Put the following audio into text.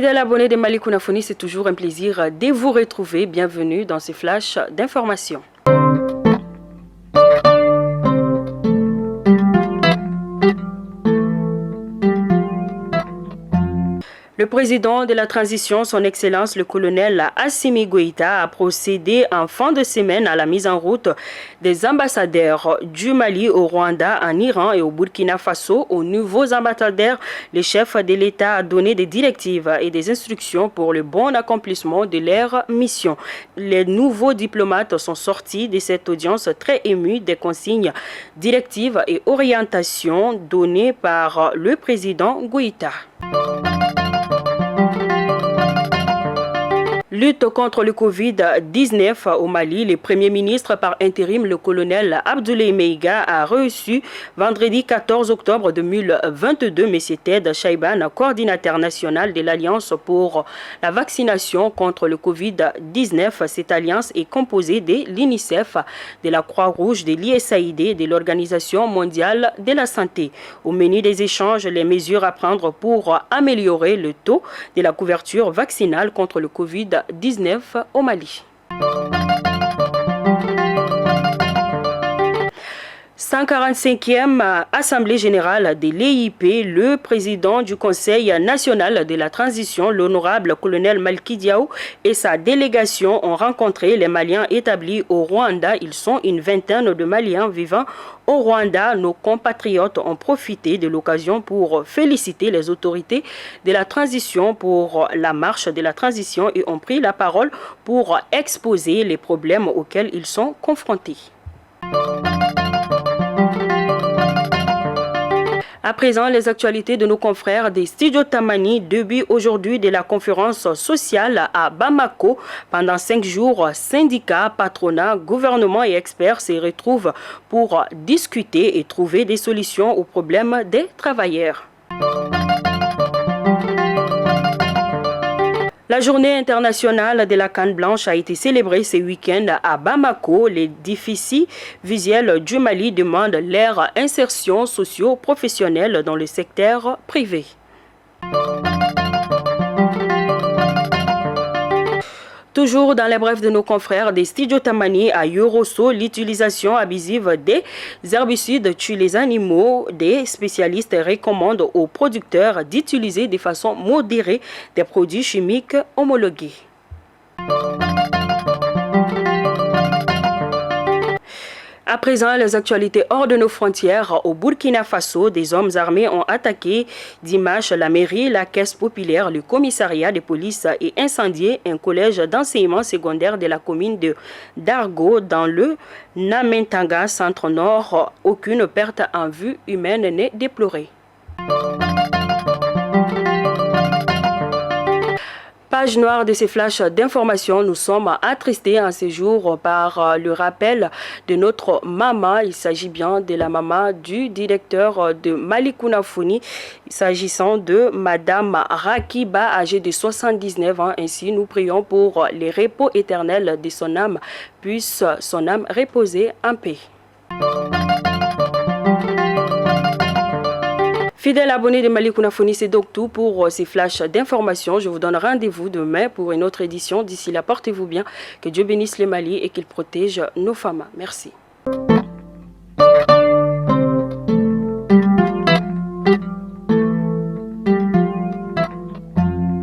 Fidèles abonnés de Mali Kunafoni, c'est toujours un plaisir de vous retrouver. Bienvenue dans ces flashs d'informations. Le président de la transition, son Excellence le colonel Assimi Goïta, a procédé en fin de semaine à la mise en route des ambassadeurs du Mali au Rwanda, en Iran et au Burkina Faso. Aux nouveaux ambassadeurs, le chef de l'État a donné des directives et des instructions pour le bon accomplissement de leur mission. Les nouveaux diplomates sont sortis de cette audience très émus des consignes, directives et orientations données par le président Goïta. Lutte contre le Covid-19 au Mali, le Premier ministre par intérim, le colonel Abdoulaye Meiga, a reçu vendredi 14 octobre 2022 M. Ted Chaiban, coordinateur national de l'Alliance pour la vaccination contre le Covid-19. Cette alliance est composée de l'UNICEF, de la Croix-Rouge, de l'USAID, de l'Organisation mondiale de la santé. Au menu des échanges, les mesures à prendre pour améliorer le taux de la couverture vaccinale contre le Covid-19 au Mali. 145e Assemblée générale de l'EIP, le président du Conseil national de la transition, l'honorable colonel Malki Diao, et sa délégation ont rencontré les Maliens établis au Rwanda. Ils sont une vingtaine de Maliens vivant au Rwanda. Nos compatriotes ont profité de l'occasion pour féliciter les autorités de la transition pour la marche de la transition et ont pris la parole pour exposer les problèmes auxquels ils sont confrontés. À présent, les actualités de nos confrères des studios Tamani. Début aujourd'hui de la conférence sociale à Bamako. Pendant 5 jours, syndicats, patronat, gouvernement et experts se retrouvent pour discuter et trouver des solutions aux problèmes des travailleurs. La journée internationale de la canne blanche a été célébrée ce week-end à Bamako. Les déficits visuels du Mali demandent leur insertion socio-professionnelle dans le secteur privé. Toujours dans les brefs de nos confrères des studios Tamani à Yorosso, l'utilisation abusive des herbicides tue les animaux. Des spécialistes recommandent aux producteurs d'utiliser de façon modérée des produits chimiques homologués. À présent, les actualités hors de nos frontières. Au Burkina Faso, des hommes armés ont attaqué dimanche la mairie, la caisse populaire, le commissariat de police et incendié un collège d'enseignement secondaire de la commune de Dargo dans le Namentanga, centre-nord. Aucune perte en vue humaine n'est déplorée. Page noire de ces flashs d'informations, nous sommes attristés en ce jour par le rappel de notre maman. Il s'agit bien de la maman du directeur de Mali Kunafoni, s'agissant de Madame Rakiba, âgée de 79 ans. Ainsi, nous prions pour les repos éternels de son âme, puisse son âme reposer en paix. Fidèles abonnés de Mali Kunafoni, c'est donc tout pour ces flashs d'informations. Je vous donne rendez-vous demain pour une autre édition. D'ici là, portez-vous bien. Que Dieu bénisse le Mali et qu'il protège nos femmes. Merci.